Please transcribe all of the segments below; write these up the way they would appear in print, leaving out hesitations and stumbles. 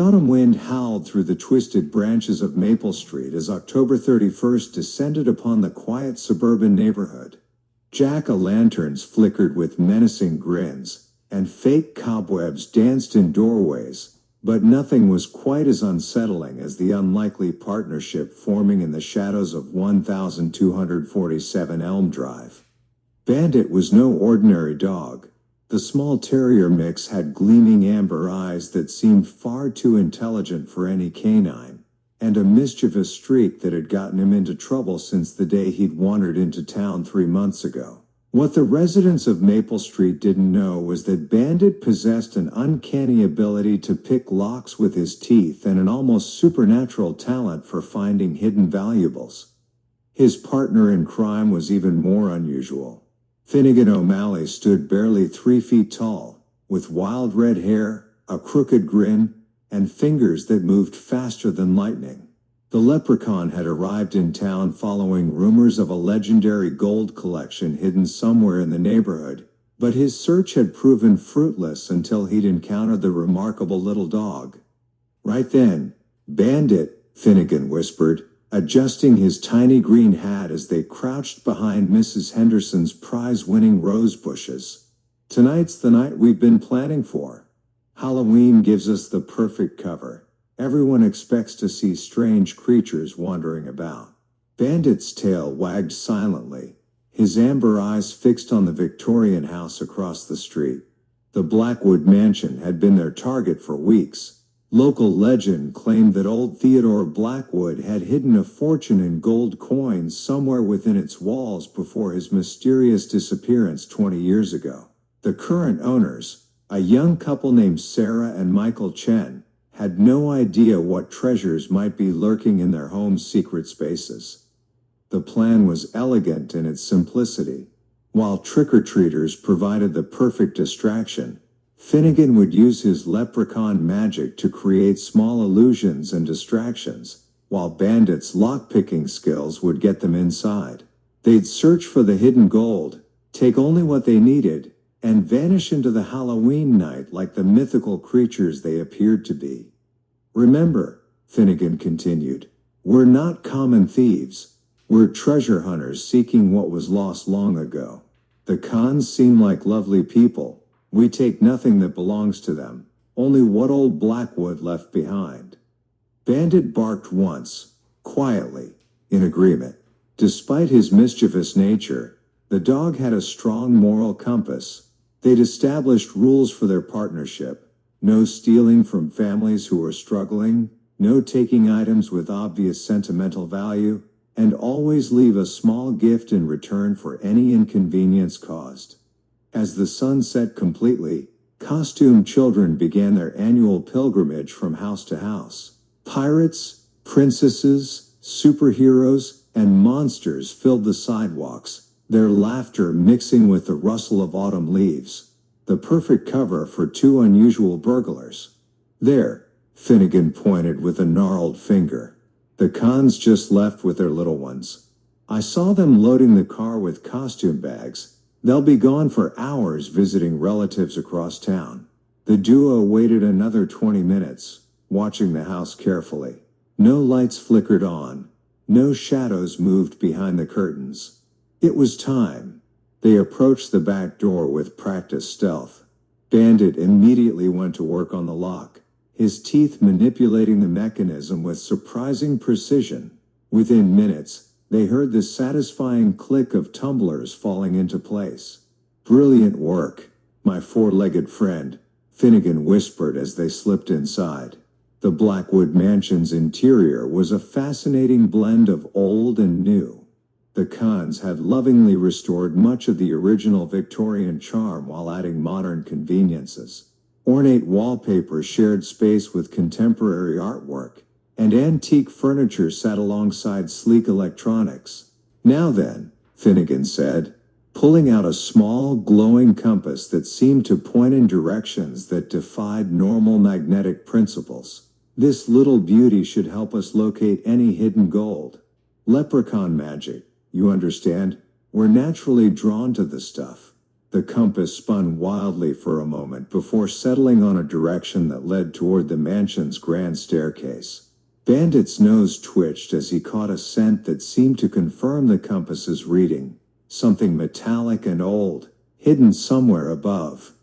Autumn wind howled through the twisted branches of Maple Street as October 31st descended upon the quiet suburban neighborhood. Jack-o'-lanterns flickered with menacing grins, and fake cobwebs danced in doorways, but nothing was quite as unsettling as the unlikely partnership forming in the shadows of 1247 Elm Drive. Bandit was no ordinary dog. The small terrier mix had gleaming amber eyes that seemed far too intelligent for any canine, and a mischievous streak that had gotten him into trouble since the day he'd wandered into town 3 months ago. What the residents of Maple Street didn't know was that Bandit possessed an uncanny ability to pick locks with his teeth and an almost supernatural talent for finding hidden valuables. His partner in crime was even more unusual. Finnegan O'Malley stood barely 3 feet tall, with wild red hair, a crooked grin, and fingers that moved faster than lightning. The leprechaun had arrived in town following rumors of a legendary gold collection hidden somewhere in the neighborhood, but his search had proven fruitless until he'd encountered the remarkable little dog. Right then, "Bandit," Finnegan whispered, adjusting his tiny green hat as they crouched behind Mrs. Henderson's prize-winning rose bushes. "Tonight's the night we've been planning for. Halloween gives us the perfect cover. Everyone expects to see strange creatures wandering about." Bandit's tail wagged silently, his amber eyes fixed on the Victorian house across the street. The Blackwood mansion had been their target for weeks. Local legend claimed that old Theodore Blackwood had hidden a fortune in gold coins somewhere within its walls before his mysterious disappearance 20 years ago. The current owners, a young couple named Sarah and Michael Chen, had no idea what treasures might be lurking in their home's secret spaces. The plan was elegant in its simplicity. While trick-or-treaters provided the perfect distraction, Finnegan would use his leprechaun magic to create small illusions and distractions, while Bandit's lock-picking skills would get them inside. They'd search for the hidden gold, take only what they needed, and vanish into the Halloween night like the mythical creatures they appeared to be. "Remember," Finnegan continued, "we're not common thieves. We're treasure hunters seeking what was lost long ago. The Khans seem like lovely people. We take nothing that belongs to them, only what old Blackwood left behind." Bandit barked once, quietly, in agreement. Despite his mischievous nature, the dog had a strong moral compass. They'd established rules for their partnership: no stealing from families who were struggling, no taking items with obvious sentimental value, and always leave a small gift in return for any inconvenience caused. As the sun set completely, costumed children began their annual pilgrimage from house to house. Pirates, princesses, superheroes, and monsters filled the sidewalks, their laughter mixing with the rustle of autumn leaves. The perfect cover for 2 unusual burglars. "There," Finnegan pointed with a gnarled finger. "The Khans just left with their little ones. I saw them loading the car with costume bags. They'll be gone for hours visiting relatives across town." The duo waited another 20 minutes, watching the house carefully. No lights flickered on. No shadows moved behind the curtains. It was time. They approached the back door with practiced stealth. Bandit immediately went to work on the lock, his teeth manipulating the mechanism with surprising precision. Within minutes, they heard the satisfying click of tumblers falling into place. "Brilliant work, my four-legged friend," Finnegan whispered as they slipped inside. The Blackwood mansion's interior was a fascinating blend of old and new. The Khans had lovingly restored much of the original Victorian charm while adding modern conveniences. Ornate wallpaper shared space with contemporary artwork, and antique furniture sat alongside sleek electronics. "Now then," Finnegan said, pulling out a small, glowing compass that seemed to point in directions that defied normal magnetic principles. "This little beauty should help us locate any hidden gold. Leprechaun magic, you understand? We're naturally drawn to the stuff." The compass spun wildly for a moment before settling on a direction that led toward the mansion's grand staircase. Bandit's nose twitched as he caught a scent that seemed to confirm the compass's reading, something metallic and old, hidden somewhere above.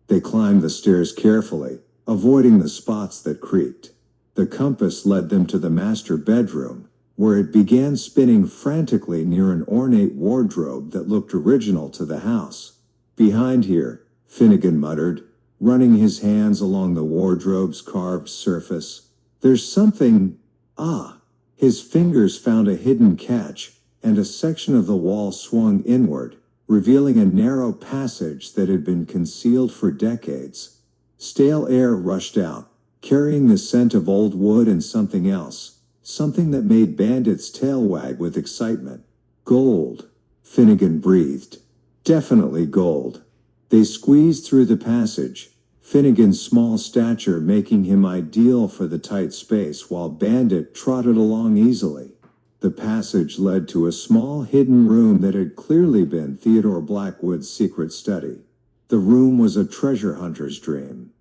They climbed the stairs carefully, avoiding the spots that creaked. The compass led them to the master bedroom, where it began spinning frantically near an ornate wardrobe that looked original to the house. "Behind here," Finnegan muttered, running his hands along the wardrobe's carved surface. "There's something." Ah! His fingers found a hidden catch, and a section of the wall swung inward, revealing a narrow passage that had been concealed for decades. Stale air rushed out, carrying the scent of old wood and something else, something that made Bandit's tail wag with excitement. "Gold," Finnegan breathed. "Definitely gold." They squeezed through the passage, Finnegan's small stature making him ideal for the tight space while Bandit trotted along easily. The passage led to a small hidden room that had clearly been Theodore Blackwood's secret study. The room was a treasure hunter's dream.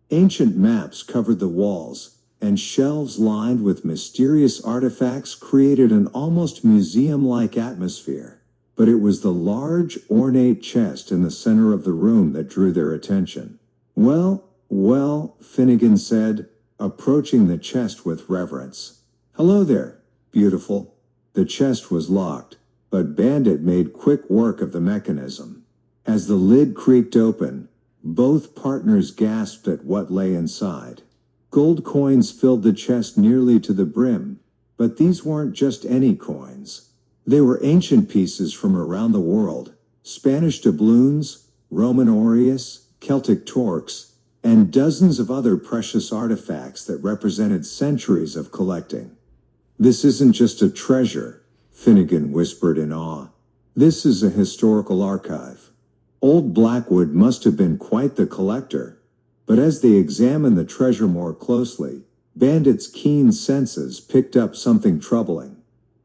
Ancient maps covered the walls, and shelves lined with mysterious artifacts created an almost museum-like atmosphere. But it was the large, ornate chest in the center of the room that drew their attention. Well, Finnegan said, approaching the chest with reverence. "Hello there, beautiful." The chest was locked, but Bandit made quick work of the mechanism. As the lid creaked open, both partners gasped at what lay inside. Gold coins filled the chest nearly to the brim, but these weren't just any coins. They were ancient pieces from around the world, Spanish doubloons, Roman aureus, Celtic torques, and dozens of other precious artifacts that represented centuries of collecting. "This isn't just a treasure," Finnegan whispered in awe. "This is a historical archive." Old Blackwood must have been quite the collector. But as they examined the treasure more closely, Bandit's keen senses picked up something troubling.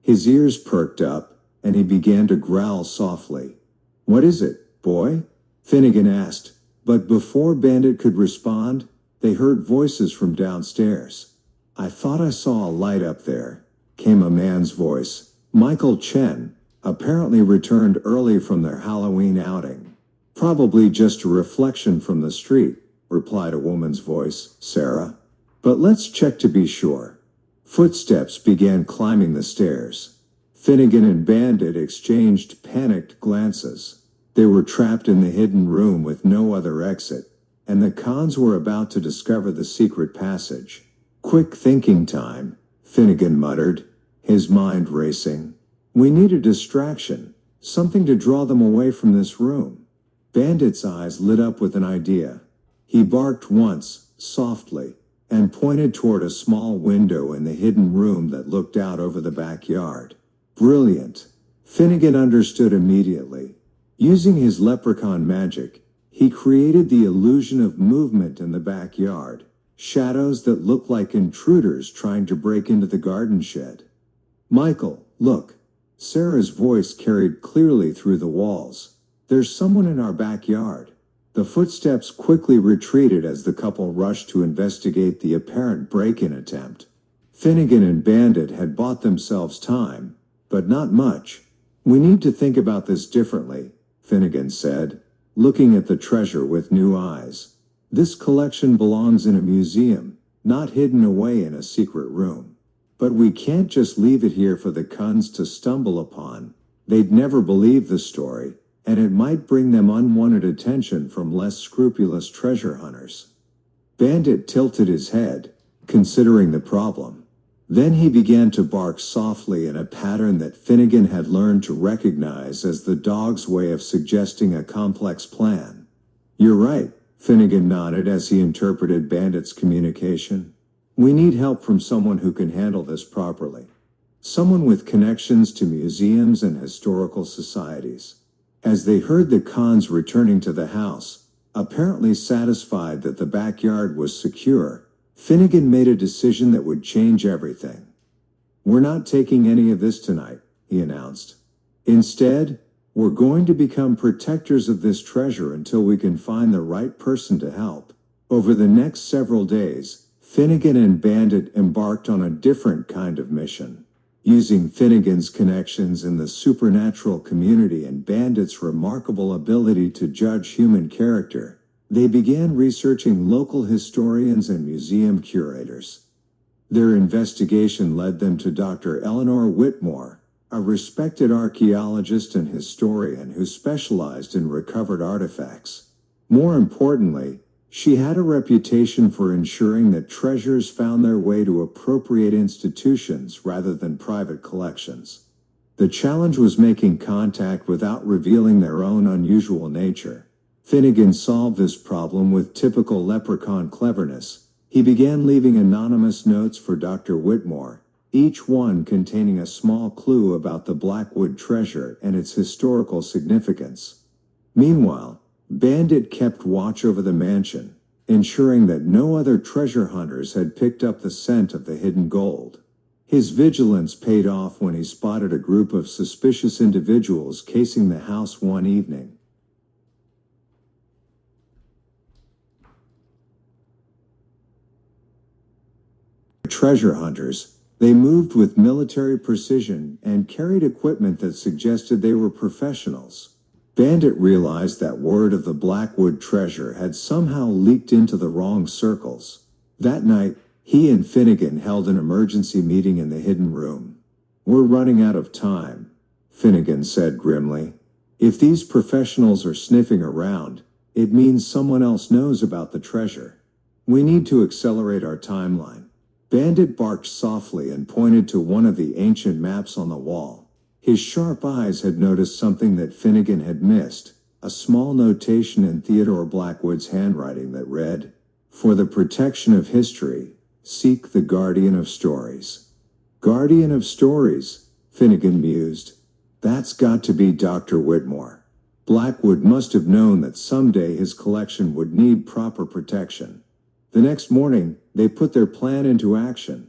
His ears perked up, and he began to growl softly. "What is it, boy?" Finnegan asked, but before Bandit could respond, they heard voices from downstairs. "I thought I saw a light up there," came a man's voice. Michael Chen, apparently returned early from their Halloween outing. "Probably just a reflection from the street," replied a woman's voice, "Sarah. But let's check to be sure." Footsteps began climbing the stairs. Finnegan and Bandit exchanged panicked glances. They were trapped in the hidden room with no other exit, and the cons were about to discover the secret passage. "Quick thinking time," Finnegan muttered, his mind racing. "We need a distraction, something to draw them away from this room." Bandit's eyes lit up with an idea. He barked once, softly, and pointed toward a small window in the hidden room that looked out over the backyard. Brilliant! Finnegan understood immediately. Using his leprechaun magic, he created the illusion of movement in the backyard, shadows that looked like intruders trying to break into the garden shed. "Michael, look!" Sarah's voice carried clearly through the walls. "There's someone in our backyard." The footsteps quickly retreated as the couple rushed to investigate the apparent break-in attempt. Finnegan and Bandit had bought themselves time, but not much. "We need to think about this differently," Finnegan said, looking at the treasure with new eyes. "This collection belongs in a museum, not hidden away in a secret room. But we can't just leave it here for the cons to stumble upon. They'd never believe the story, and it might bring them unwanted attention from less scrupulous treasure hunters." Bandit tilted his head, considering the problem. Then he began to bark softly in a pattern that Finnegan had learned to recognize as the dog's way of suggesting a complex plan. "You're right," Finnegan nodded as he interpreted Bandit's communication. "We need help from someone who can handle this properly. Someone with connections to museums and historical societies." As they heard the cons returning to the house, apparently satisfied that the backyard was secure, Finnegan made a decision that would change everything. "We're not taking any of this tonight," he announced. "Instead, We're going to become protectors of this treasure until we can find the right person to help. Over the next several days, Finnegan and Bandit embarked on a different kind of mission. Using Finnegan's connections in the supernatural community and Bandit's remarkable ability to judge human character, they began researching local historians and museum curators. Their investigation led them to Dr. Eleanor Whitmore, a respected archaeologist and historian who specialized in recovered artifacts. More importantly, she had a reputation for ensuring that treasures found their way to appropriate institutions rather than private collections. The challenge was making contact without revealing their own unusual nature. Finnegan solved this problem with typical leprechaun cleverness. He began leaving anonymous notes for Dr. Whitmore, each one containing a small clue about the Blackwood treasure and its historical significance. Meanwhile, Bandit kept watch over the mansion, ensuring that no other treasure hunters had picked up the scent of the hidden gold. His vigilance paid off when he spotted a group of suspicious individuals casing the house one evening. Treasure hunters, they moved with military precision and carried equipment that suggested they were professionals. Bandit realized that word of the Blackwood treasure had somehow leaked into the wrong circles. That night, he and Finnegan held an emergency meeting in the hidden room. "We're running out of time," Finnegan said grimly. "If these professionals are sniffing around, it means someone else knows about the treasure. We need to accelerate our timeline." Bandit barked softly and pointed to one of the ancient maps on the wall. His sharp eyes had noticed something that Finnegan had missed, a small notation in Theodore Blackwood's handwriting that read, "For the protection of history, seek the guardian of stories." Guardian of stories, Finnegan mused. That's got to be Dr. Whitmore. Blackwood must have known that someday his collection would need proper protection. The next morning, they put their plan into action.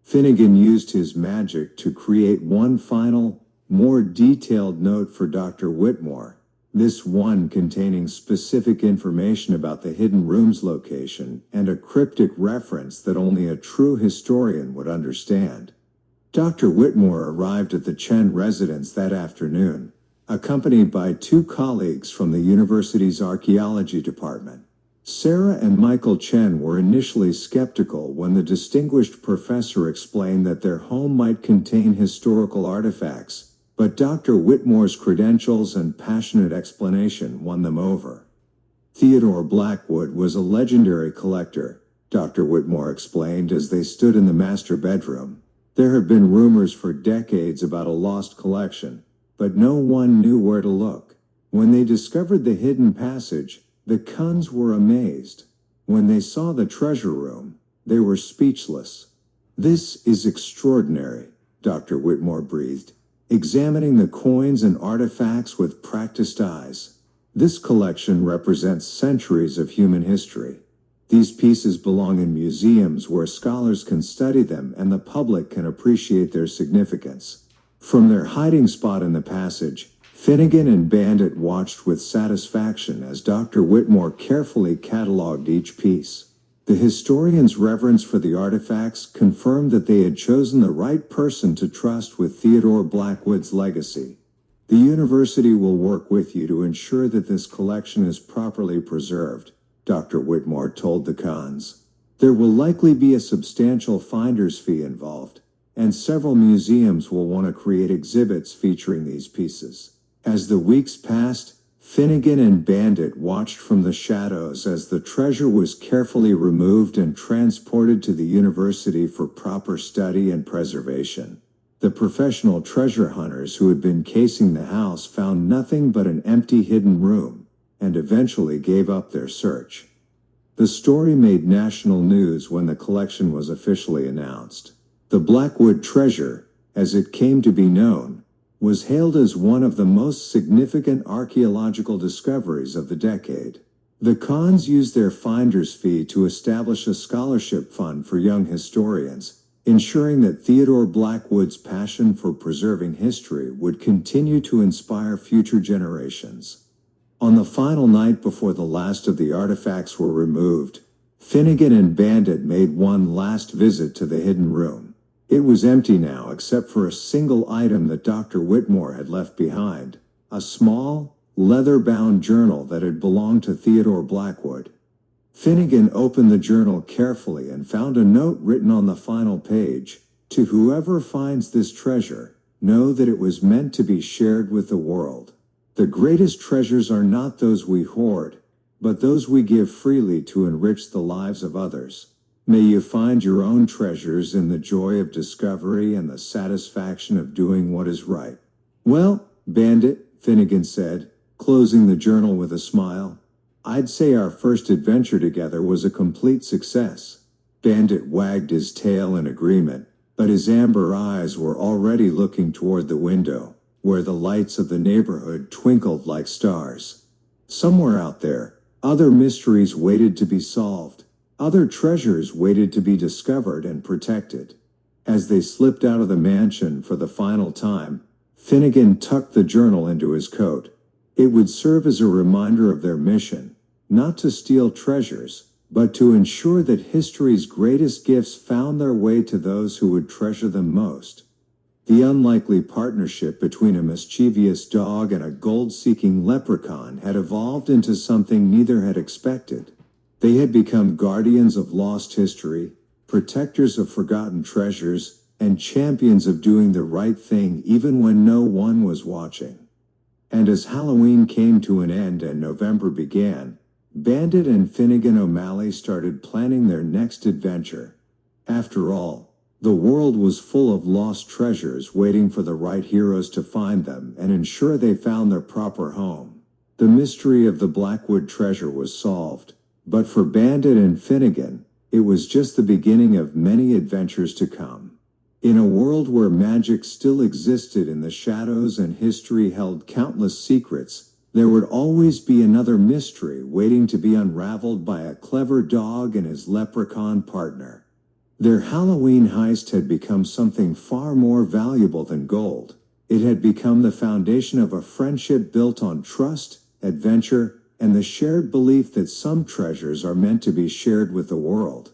Finnegan used his magic to create one final, more detailed note for Dr. Whitmore, this one containing specific information about the hidden room's location and a cryptic reference that only a true historian would understand. Dr. Whitmore arrived at the Chen residence that afternoon, accompanied by two colleagues from the university's archaeology department. Sarah and Michael Chen were initially skeptical when the distinguished professor explained that their home might contain historical artifacts, but Dr. Whitmore's credentials and passionate explanation won them over. Theodore Blackwood was a legendary collector, Dr. Whitmore explained as they stood in the master bedroom. There have been rumors for decades about a lost collection, but no one knew where to look. When they discovered the hidden passage, the Kuns were amazed. When they saw the treasure room, they were speechless. "This is extraordinary," Dr. Whitmore breathed, examining the coins and artifacts with practiced eyes. "This collection represents centuries of human history. These pieces belong in museums where scholars can study them and the public can appreciate their significance." From their hiding spot in the passage, Finnegan and Bandit watched with satisfaction as Dr. Whitmore carefully cataloged each piece. The historian's reverence for the artifacts confirmed that they had chosen the right person to trust with Theodore Blackwood's legacy. "The university will work with you to ensure that this collection is properly preserved," Dr. Whitmore told the Khans. "There will likely be a substantial finder's fee involved, and several museums will want to create exhibits featuring these pieces." As the weeks passed, Finnegan and Bandit watched from the shadows as the treasure was carefully removed and transported to the university for proper study and preservation. The professional treasure hunters who had been casing the house found nothing but an empty hidden room, and eventually gave up their search. The story made national news when the collection was officially announced. The Blackwood treasure, as it came to be known, was hailed as one of the most significant archaeological discoveries of the decade. The Khans used their finder's fee to establish a scholarship fund for young historians, ensuring that Theodore Blackwood's passion for preserving history would continue to inspire future generations. On the final night before the last of the artifacts were removed, Finnegan and Bandit made one last visit to the hidden room. It was empty now except for a single item that Dr. Whitmore had left behind, a small, leather-bound journal that had belonged to Theodore Blackwood. Finnegan opened the journal carefully and found a note written on the final page: "To whoever finds this treasure, know that it was meant to be shared with the world. The greatest treasures are not those we hoard, but those we give freely to enrich the lives of others. May you find your own treasures in the joy of discovery and the satisfaction of doing what is right." "Well, Bandit," Finnegan said, closing the journal with a smile, "I'd say our first adventure together was a complete success." Bandit wagged his tail in agreement, but his amber eyes were already looking toward the window, where the lights of the neighborhood twinkled like stars. Somewhere out there, other mysteries waited to be solved. Other treasures waited to be discovered and protected. As they slipped out of the mansion for the final time, Finnegan tucked the journal into his coat. It would serve as a reminder of their mission, not to steal treasures, but to ensure that history's greatest gifts found their way to those who would treasure them most. The unlikely partnership between a mischievous dog and a gold-seeking leprechaun had evolved into something neither had expected. They had become guardians of lost history, protectors of forgotten treasures, and champions of doing the right thing even when no one was watching. And as Halloween came to an end and November began, Bandit and Finnegan O'Malley started planning their next adventure. After all, the world was full of lost treasures waiting for the right heroes to find them and ensure they found their proper home. The mystery of the Blackwood treasure was solved, but for Bandit and Finnegan, it was just the beginning of many adventures to come. In a world where magic still existed in the shadows and history held countless secrets, there would always be another mystery waiting to be unraveled by a clever dog and his leprechaun partner. Their Halloween heist had become something far more valuable than gold. It had become the foundation of a friendship built on trust, adventure, and the shared belief that some treasures are meant to be shared with the world.